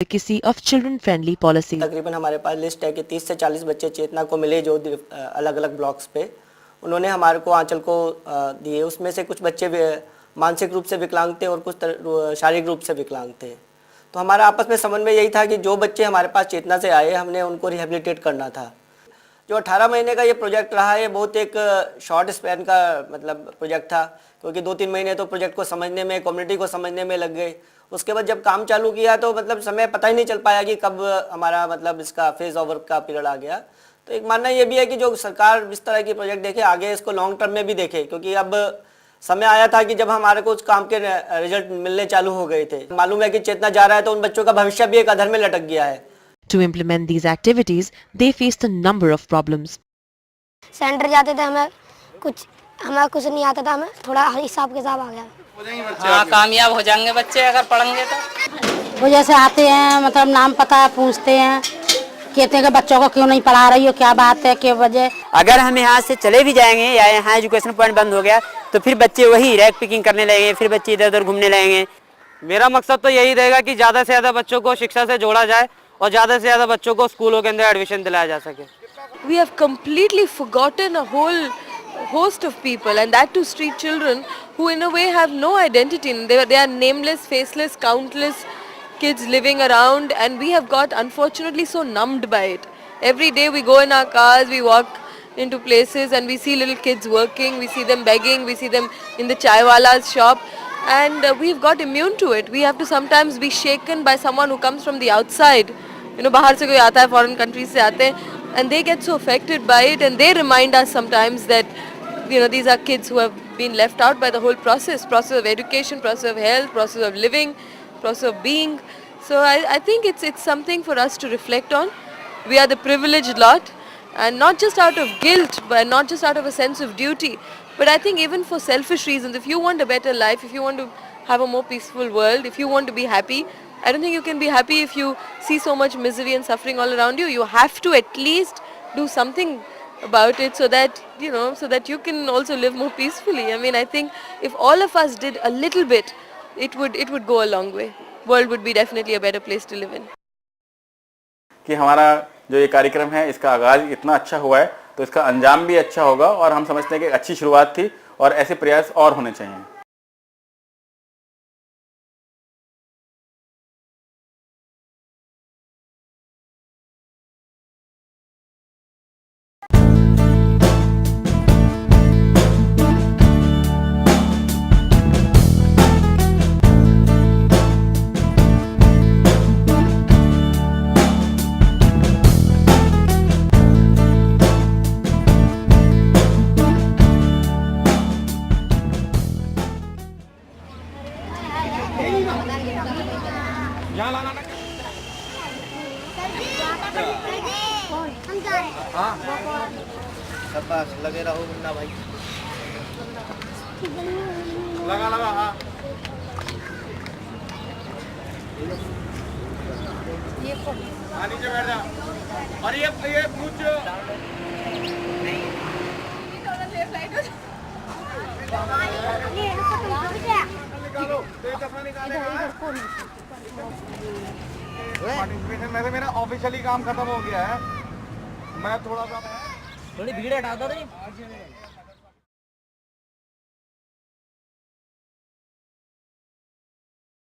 advocacy of children-friendly policy. तकरीबन हमारे पास list है कि 30 से 40 बच्चे चेतना को मिले जो अलग अलग ब्लॉक्स पे उन्होंने हमारे को आंचल को दिए। उसमें से कुछ बच्चे मानसिक रूप से विकलांग थे और कुछ शारीरिक रूप से विकलांग थे। तो हमारा आपस में समन्वय यही था कि जो बच्चे हमारे पास चेतना से आए हमने उनको रिहेबिलिटेट करना था। जो 18 महीने का ये प्रोजेक्ट रहा है बहुत एक शॉर्ट स्पैन का मतलब प्रोजेक्ट था, क्योंकि 2-3 महीने तो प्रोजेक्ट को समझने में, कम्युनिटी को समझने में लग गए। उसके बाद जब काम चालू किया तो मतलब समय पता ही नहीं चल पाया कि कब हमारा मतलब इसका फेज ओवर का पीरियड आ गया। तो एक मानना ये भी है कि जो सरकार इस तरह की प्रोजेक्ट देखे आगे इसको लॉन्ग टर्म में भी देखे, क्योंकि अब समय आया था कि जब हमारे को उस काम के रिजल्ट मिलने चालू हो गए थे। मालूम है कि चेतना जा रहा है तो उन बच्चों का भविष्य भी एक अधर में लटक गया है। To implement these activities, they faced a number of problems. Centre जाते थे हमें कुछ नहीं आता था, हमें थोड़ा हिसाब किताब आ गया। हाँ, कामयाब हो जाएंगे बच्चे अगर पढ़ेंगे तो। वो जैसे आते हैं मतलब नाम पता पूछते हैं, कहते हैं कि बच्चों को क्यों नहीं पढ़ा रही हो, क्या बात है, क्या वजह। अगर हम यहाँ से चले भी जाएंगे या यहाँ एजुकेशन पॉइंट बंद हो गया तो फिर बच्चे वही रैक पिकिंग करने लगेंगे, फिर बच्चे इधर उधर घूमने लगेंगे। मेरा मकसद तो यही रहेगा कि ज़्यादा से ज़्यादा बच्चों को शिक्षा से जोड़ा जाए और ज़्यादा से ज़्यादा बच्चों को स्कूलों के अंदर एडमिशन दिलाया जा सके। We have completely forgotten a whole host of people, and that too street children who in a way have no identity. They are nameless, faceless, countless kids living around, and we have got unfortunately so numbed by it. Every day we go in our cars, we walk into places and we see little kids working, we see them begging, we see them in the chai wala's shop, and we've got immune to it. We have to sometimes be shaken by someone who comes from the outside. You know, बाहर से कोई आता है, foreign countries से आते हैं, and they get so affected by it, and they remind us sometimes that, you know, these are kids who have been left out by the whole process of education, process of health, process of living, process of being. So I think it's something for us to reflect on. We are the privileged lot, and not just out of guilt, but not just out of a sense of duty, but I think even for selfish reasons. If you want a better life, if you want to have a more peaceful world, if you want to be happy, I don't think you can be happy if you see so much misery and suffering all around you. You have to at least do something about it so that, you know, so that you can also live more peacefully. I mean, I think if all of us did a little bit, it would go a long way. World would be definitely a better place to live in. कि हमारा जो ये कार्यक्रम है इसका आगाज इतना अच्छा हुआ है तो इसका अंजाम भी अच्छा होगा, और हम समझते हैं कि अच्छी शुरुआत थी और ऐसे प्रयास और होने चाहिए। बस लगे रहो मुन्ना भाई, लगा हाँ। नीचे बैठ जा और ये पूछ पार्टिसिपेशन में से मेरा ऑफिशियली काम खत्म हो गया है। मैं थोड़ी भीड़ हटा दो।